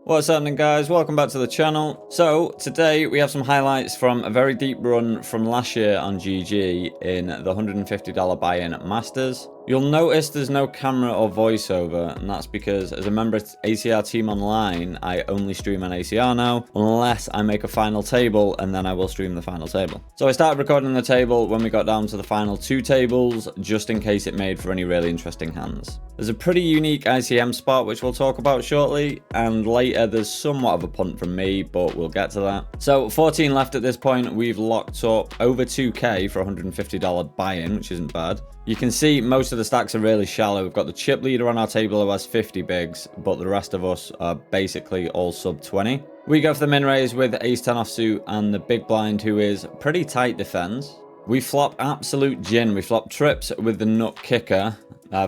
What's happening, guys? Welcome back to the channel. So today we have some highlights from a very deep run from last year on GG in the $150 buy-in Masters. You'll notice there's no camera or voiceover, and that's because as a member of ACR Team Online, I only stream on ACR now, unless I make a final table, and then I will stream the final table. So I started recording the table when we got down to the final two tables, just in case it made for any really interesting hands. There's a pretty unique ICM spot, which we'll talk about shortly, and later there's somewhat of a punt from me, but we'll get to that. So 14 left at this point. We've locked up over 2K for a $150 buy-in, which isn't bad. You can see most of the stacks are really shallow. We've got the chip leader on our table who has 50 bigs, but the rest of us are basically all sub 20. We go for the min raise with ace 10 offsuit and the big blind, who is pretty tight defense. We flop absolute gin. We flop trips with the nut kicker.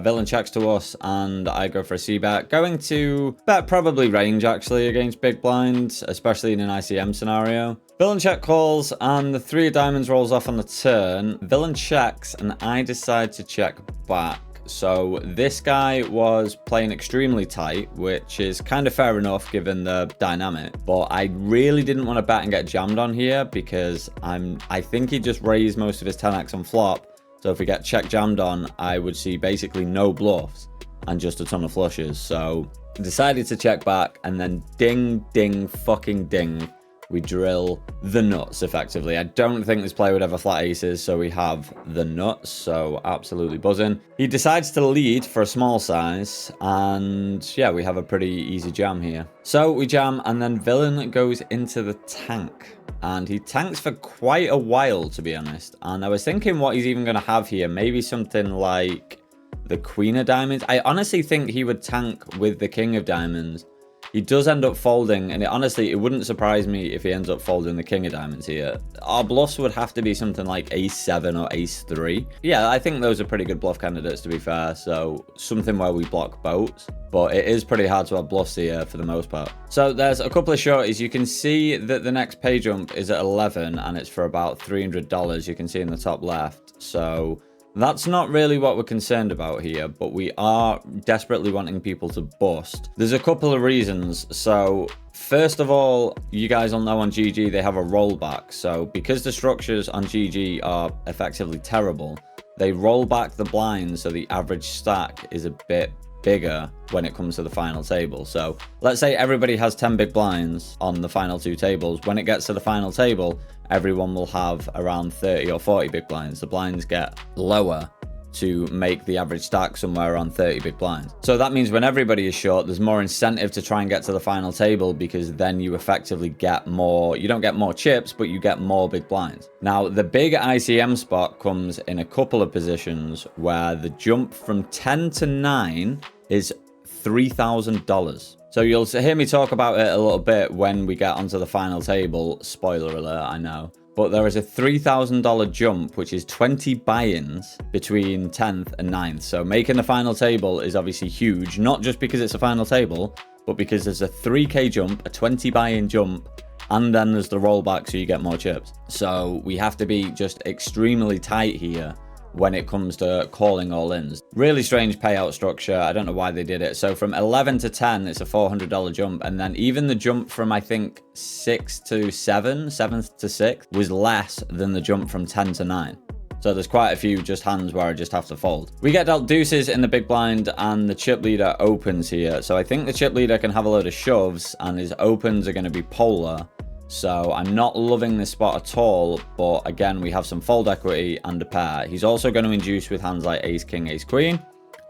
Villain checks to us and I go for a c-bet. Going to bet probably range actually against big blinds, especially in an ICM scenario. Villain check calls and the 3 of diamonds rolls off on the turn. Villain checks and I decide to check back. So this guy was playing extremely tight, which is kind of fair enough given the dynamic. But I really didn't want to bet and get jammed on here because I think he just raised most of his 10x on flop. So if we get check jammed on, I would see basically no bluffs and just a ton of flushes. So I decided to check back and then ding, ding, fucking ding. We drill the nuts effectively. I don't think this player would ever flat aces, so we have the nuts, so absolutely buzzing. He decides to lead for a small size, and yeah, we have a pretty easy jam here. So we jam, and then villain goes into the tank, and he tanks for quite a while, to be honest. And I was thinking what he's even going to have here, maybe something like the queen of diamonds. I honestly think he would tank with the king of diamonds. He does end up folding, and honestly, it wouldn't surprise me if he ends up folding the king of diamonds here. Our bluffs would have to be something like ace 7 or ace 3. Yeah, I think those are pretty good bluff candidates, to be fair, so something where we block boats. But it is pretty hard to have bluffs here for the most part. So there's a couple of shorties. You can see that the next pay jump is at 11, and it's for about $300. You can see in the top left. So that's not really what we're concerned about here, but we are desperately wanting people to bust. There's a couple of reasons. So first of all, you guys will know on GG they have a rollback. So because the structures on GG are effectively terrible, they roll back the blinds so the average stack is a bit bigger when it comes to the final table. So let's say everybody has 10 big blinds on the final two tables. When it gets to the final table, everyone will have around 30 or 40 big blinds. The blinds get lower to make the average stack somewhere around 30 big blinds. So that means when everybody is short, there's more incentive to try and get to the final table, because then you effectively get more, you don't get more chips, but you get more big blinds. Now, the big ICM spot comes in a couple of positions where the jump from 10 to 9 is $3,000. So you'll hear me talk about it a little bit when we get onto the final table. Spoiler alert, I know. But there is a $3,000 jump, which is 20 buy-ins between 10th and 9th. So making the final table is obviously huge, not just because it's a final table, but because there's a 3K jump, a 20 buy-in jump, and then there's the rollback so you get more chips. So we have to be just extremely tight here when it comes to calling all-ins. Really strange payout structure. I don't know why they did it. So from 11 to 10, it's a $400 jump. And then even the jump from, I think, 6 to 7, 7th to 6th, was less than the jump from 10 to 9. So there's quite a few just hands where I just have to fold. We get dealt deuces in the big blind, and the chip leader opens here. So I think the chip leader can have a load of shoves, and his opens are going to be polar. So I'm not loving this spot at all, but again, we have some fold equity and a pair. He's also going to induce with hands like ace king, ace queen.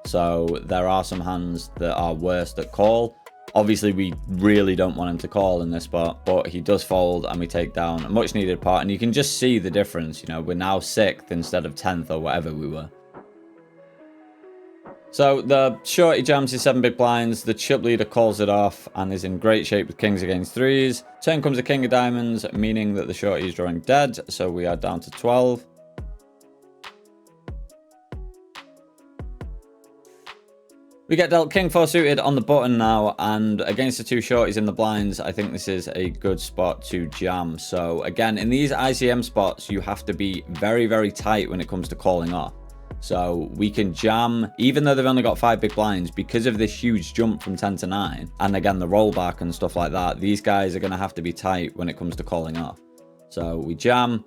So there are some hands that are worse that call. Obviously, we really don't want him to call in this spot, but he does fold and we take down a much needed part. And you can just see the difference. You know, we're now 6th instead of 10th or whatever we were. So the shorty jams his 7 big blinds, the chip leader calls it off and is in great shape with kings against 3s. Turn comes a king of diamonds, meaning that the shorty is drawing dead, so we are down to 12. We get dealt king 4 suited on the button now, and against the 2 shorties in the blinds, I think this is a good spot to jam. So again, in these ICM spots, you have to be very, very tight when it comes to calling off. So we can jam, even though they've only got 5 big blinds, because of this huge jump from 10 to 9. And again, the rollback and stuff like that, these guys are going to have to be tight when it comes to calling off. So we jam.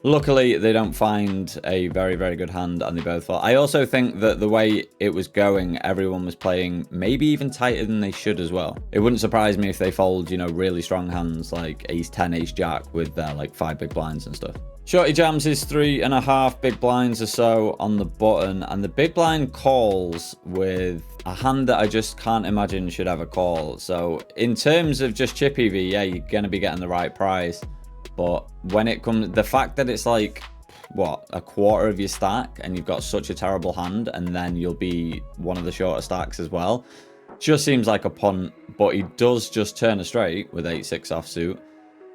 Luckily, they don't find a very, very good hand, and they both fall. I also think that the way it was going, everyone was playing maybe even tighter than they should as well. It wouldn't surprise me if they fold, you know, really strong hands like ace 10, ace jack with their like 5 big blinds and stuff. Shorty jams his 3.5 big blinds or so on the button, and the big blind calls with a hand that I just can't imagine should ever call. So in terms of just chip EV, yeah, you're going to be getting the right price. But when it comes, the fact that it's like, what, a quarter of your stack and you've got such a terrible hand, and then you'll be one of the shorter stacks as well, just seems like a punt. But he does just turn a straight with 8-6 offsuit,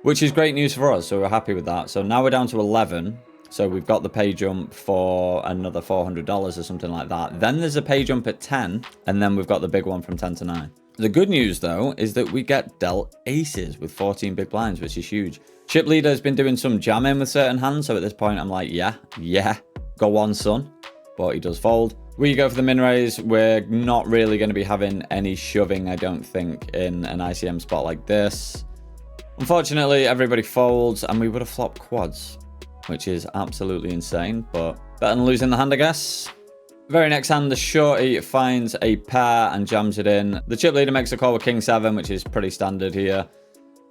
which is great news for us. So we're happy with that. So now we're down to 11. So we've got the pay jump for another $400 or something like that. Then there's a pay jump at 10, and then we've got the big one from 10 to 9. The good news, though, is that we get dealt aces with 14 big blinds, which is huge. Chip leader has been doing some jamming with certain hands, so at this point I'm like, yeah, go on, son. But he does fold. We go for the min raise. We're not really going to be having any shoving, I don't think, in an ICM spot like this. Unfortunately, everybody folds, and we would have flopped quads, which is absolutely insane, but better than losing the hand, I guess. Very next hand, the shorty finds a pair and jams it in. The chip leader makes a call with king 7, which is pretty standard here.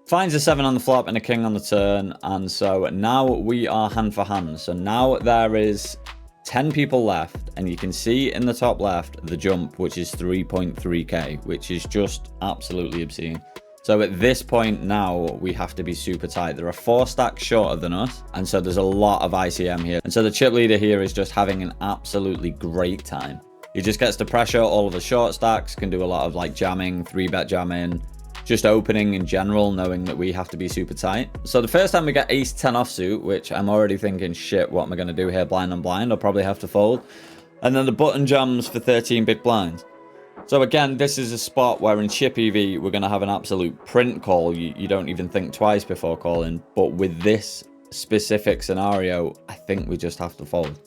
Finds a 7 on the flop and a king on the turn, and so now we are hand for hand. So now there is 10 people left, and you can see in the top left the jump, which is 3.3k, which is just absolutely obscene. So at this point now, we have to be super tight. There are 4 stacks shorter than us, and so there's a lot of ICM here. And so the chip leader here is just having an absolutely great time. He just gets to pressure all of the short stacks, can do a lot of like jamming, 3-bet jamming, just opening in general, knowing that we have to be super tight. So the first time we get ace 10 offsuit, which I'm already thinking, shit, what am I going to do here? Blind on blind, I'll probably have to fold. And then the button jams for 13 big blinds. So again, this is a spot where in chip EV, we're going to have an absolute print call. You don't even think twice before calling. But with this specific scenario, I think we just have to fold.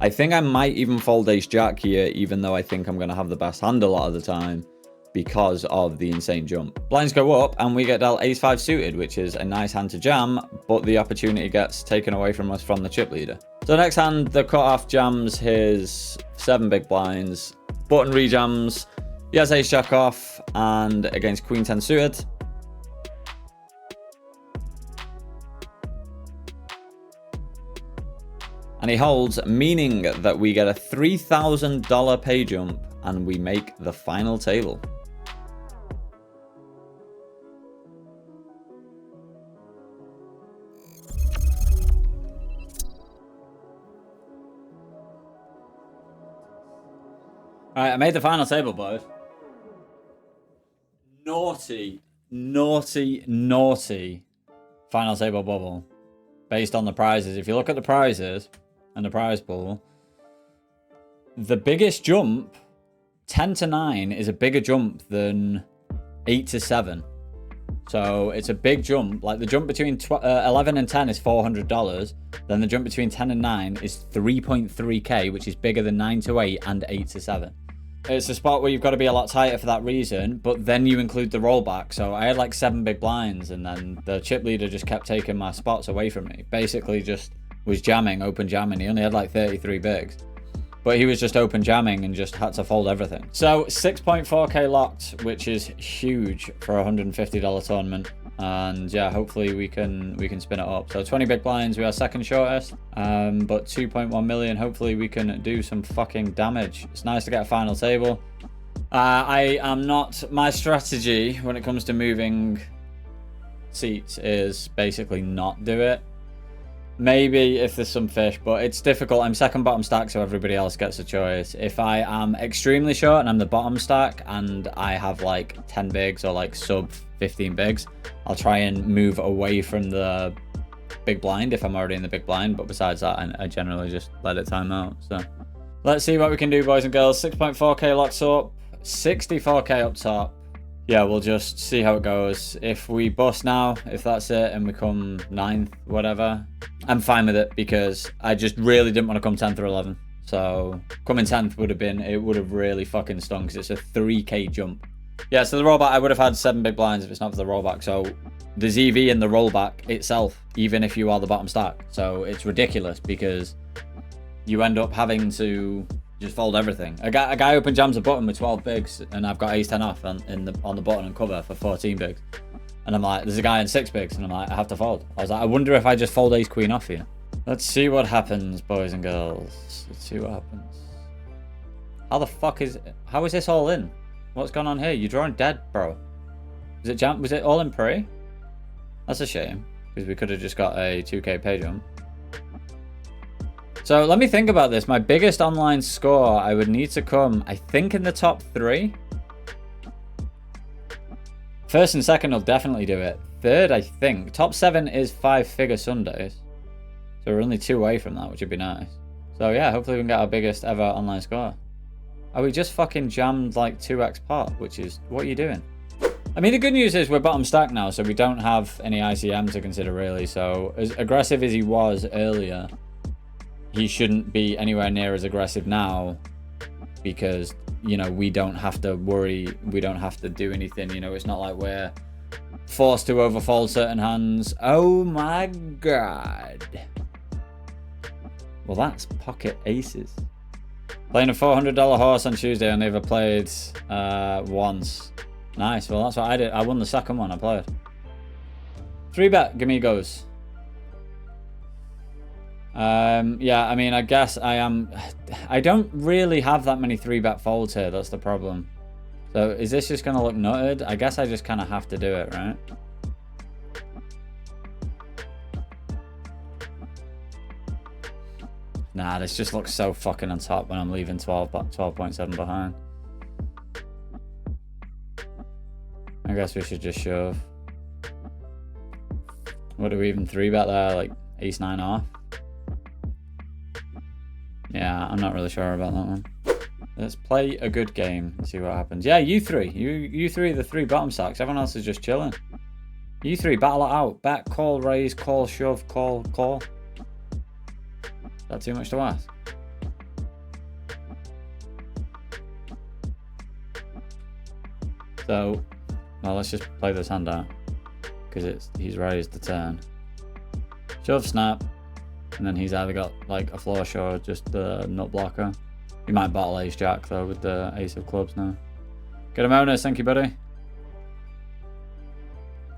I think I might even fold ace jack here, even though I think I'm going to have the best hand a lot of the time, because of the insane jump. Blinds go up and we get dealt ace 5 suited, which is a nice hand to jam, but the opportunity gets taken away from us from the chip leader. So next hand, the cutoff jams his 7 big blinds, button rejams, he has ace jack off, and against queen 10 suited. And he holds, meaning that we get a $3,000 pay jump and we make the final table. All right, I made the final table, boys. Naughty, naughty, naughty final table bubble based on the prizes. If you look at the prizes and the prize pool, the biggest jump, 10 to 9, is a bigger jump than 8 to 7. So it's a big jump. Like the jump between 11 and 10 is $400. Then the jump between 10 and 9 is 3.3k, which is bigger than 9 to 8 and 8 to 7. It's a spot where you've got to be a lot tighter for that reason, but then you include the rollback. So I had like 7 big blinds, and then the chip leader just kept taking my spots away from me. Basically just was jamming, open jamming. He only had like 33 bigs, but he was just open jamming and just had to fold everything. So 6.4k locked, which is huge for a $150 tournament. And yeah, hopefully we can spin it up. So 20 big blinds, we are second shortest, but 2.1 million. Hopefully we can do some fucking damage. It's nice to get a final table. I am not, my strategy when it comes to moving seats is basically not do it. Maybe if there's some fish, but it's difficult. I'm second bottom stack, so everybody else gets a choice. If I am extremely short and I'm the bottom stack and I have like 10 bigs or like sub 15 bigs, I'll try and move away from the big blind if I'm already in the big blind. But besides that, I generally just let it time out. So let's see what we can do, boys and girls. 6.4k locks up, 64k up top. Yeah, we'll just see how it goes. If we bust now, if that's it, and we come 9th, whatever, I'm fine with it, because I just really didn't want to come 10th or 11th. So coming 10th would have been, it would have really fucking stung because it's a 3k jump. Yeah, so the rollback, I would have had 7 big blinds if it's not for the rollback. So there's EV in the rollback itself, even if you are the bottom stack. So it's ridiculous because you end up having to just fold everything. A guy open jams a button with 12 bigs, and I've got ace 10 off on the button and cover for 14 bigs. And I'm like, there's a guy in 6 bigs, and I'm like, I have to fold. I was like, I wonder if I just fold ace queen off here. Let's see what happens, boys and girls. Let's see what happens. How the fuck how is this all in? What's going on here? You're drawing dead, bro. Was it all in pre? That's a shame, because we could have just got a 2k pay jump. So let me think about this. My biggest online score, I would need to come, I think, in the top 3. First and second will definitely do it. Third, I think. Top 7 is 5-figure Sundays. So we're only 2 away from that, which would be nice. So yeah, hopefully we can get our biggest ever online score. Oh, we just fucking jammed like 2x pot, which is, what are you doing? I mean, the good news is we're bottom stack now, so we don't have any ICM to consider really. So as aggressive as he was earlier, he shouldn't be anywhere near as aggressive now because, you know, we don't have to worry. We don't have to do anything. You know, it's not like we're forced to overfold certain hands. Oh my God. Well, that's pocket aces. Playing a $400 horse on Tuesday. I never played once. Nice. Well, that's what I did. I won the second one I played. 3-bet. Give me goes. Yeah, I mean, I guess I don't really have that many 3-bet folds here. That's the problem. So is this just going to look nutted? I guess I just kind of have to do it, right? Nah, this just looks so fucking on top when I'm leaving 12.7 behind. I guess we should just shove. What do we even 3-bet there? Like ace 9 off? Yeah, I'm not really sure about that one. Let's play a good game and see what happens. Yeah, you three. You three are the 3 bottom stacks. Everyone else is just chilling. You 3, battle it out. Bet, call, raise, call, shove, call, call. Is that too much to ask? So, well, let's just play this hand out. Because he's raised the turn. Shove, snap. And then he's either got like a flush or just the nut blocker. He might bottle ace jack though with the ace of clubs now. Get him bonus, thank you, buddy.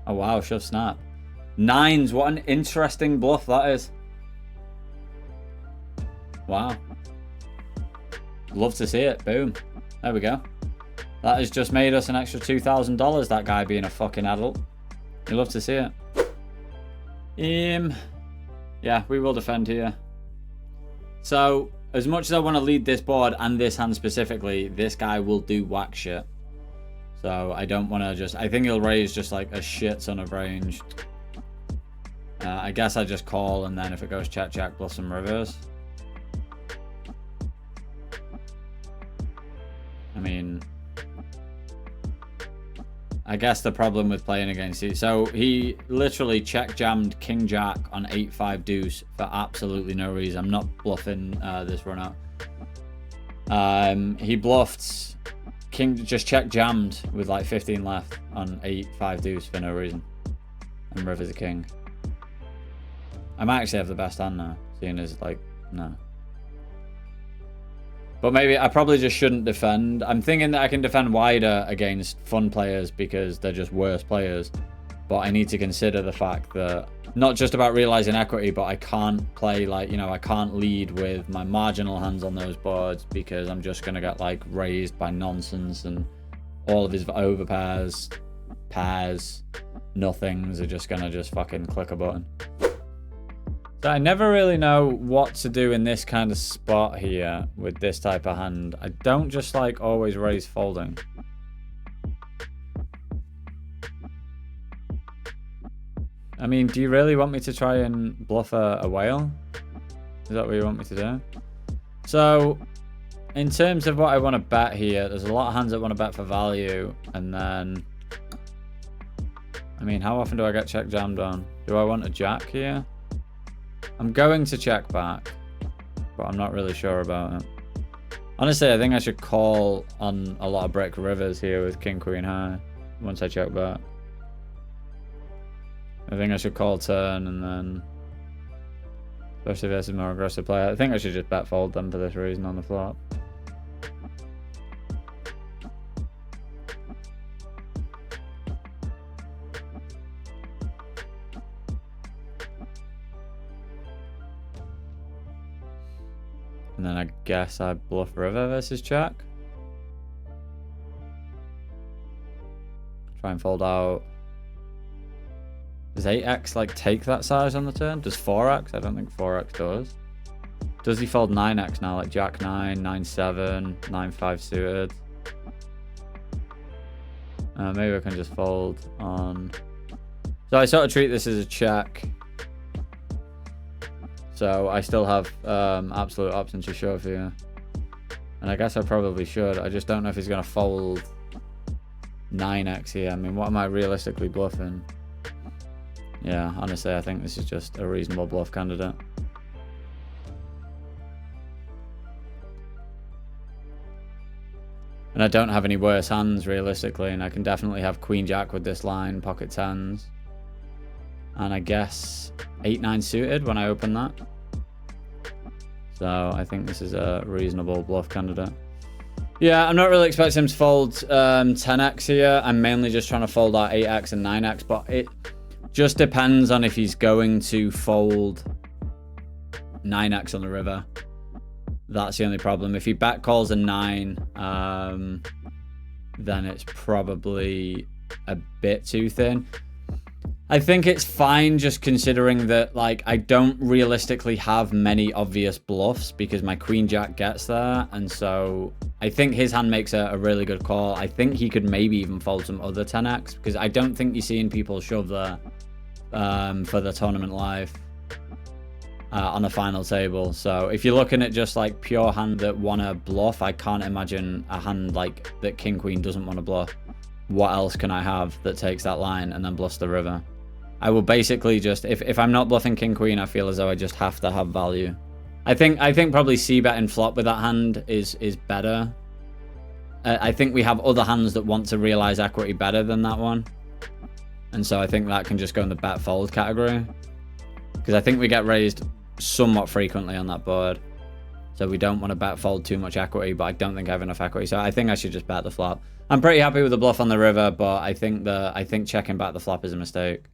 Oh wow, shove snap. 9s, what an interesting bluff that is. Wow. Love to see it. Boom. There we go. That has just made us an extra $2,000, that guy being a fucking adult. You love to see it. Yeah, we will defend here. So, as much as I want to lead this board and this hand specifically, this guy will do whack shit. So, I don't want to just... I think he'll raise just like a shit ton of range. I guess I just call, and then if it goes check, check, bluff some reverse. I mean... I guess the problem with playing against you. So he literally check jammed king jack on 8-5 deuce for absolutely no reason. I'm not bluffing this run out. He bluffed king, just check jammed with like 15 left on 8-5 deuce for no reason. And river's a king. I might actually have the best hand now, seeing as like, no. But maybe I probably just shouldn't defend. I'm thinking that I can defend wider against fun players because they're just worse players. But I need to consider the fact that not just about realizing equity, but I can't play like, you know, I can't lead with my marginal hands on those boards because I'm just going to get like raised by nonsense and all of his overpairs, pairs, nothings are just going to just fucking click a button. So I never really know what to do in this kind of spot here with this type of hand. I don't just like always raise folding. I mean, do you really want me to try and bluff a whale? Is that what you want me to do? So in terms of what I want to bet here, there's a lot of hands that want to bet for value. And then, I mean, how often do I get check jammed on? Do I want a jack here? I'm going to check back. but I'm not really sure about it. Honestly, I think I should call on a lot of brick rivers here with king queen high once I check back. I think I should call turn and then, especially versus more aggressive player, I think I should just bet fold them for this reason on the flop. And then I guess I bluff river versus check. Try and fold out. Does 8x like take that size on the turn? Does 4x? I don't think 4x does. Does he fold 9x now, like jack 9, 9-7, 9-5 suited? Maybe I can just fold on. So I sort of treat this as a check. So I still have absolute options to shove here. And I guess I probably should. I just don't know if he's going to fold 9x here. I mean, what am I realistically bluffing? Yeah, honestly, I think this is just a reasonable bluff candidate. And I don't have any worse hands, realistically. And I can definitely have queen jack with this line, pocket tens. And I guess 8-9 suited when I open that. So I think this is a reasonable bluff candidate. Yeah, I'm not really expecting him to fold 10x here. I'm mainly just trying to fold out 8x and 9x, but it just depends on if he's going to fold 9x on the river. That's the only problem. If he back calls a 9, then it's probably a bit too thin. I think it's fine just considering that, like, I don't realistically have many obvious bluffs because my queen jack gets there. And so I think his hand makes a really good call. I think he could maybe even fold some other 10x because I don't think you're seeing people shove there for the tournament live on a final table. So if you're looking at just like pure hand that want to bluff, I can't imagine a hand like that king queen doesn't want to bluff. What else can I have that takes that line and then bluffs the river? I will basically just, if I'm not bluffing king queen, I feel as though I just have to have value. I think probably c-betting flop with that hand is better. I think we have other hands that want to realize equity better than that one. And so I think that can just go in the bet fold category. Because I think we get raised somewhat frequently on that board. So we don't want to bet fold too much equity, but I don't think I have enough equity. So I think I should just bet the flop. I'm pretty happy with the bluff on the river, but I think checking back the flop is a mistake.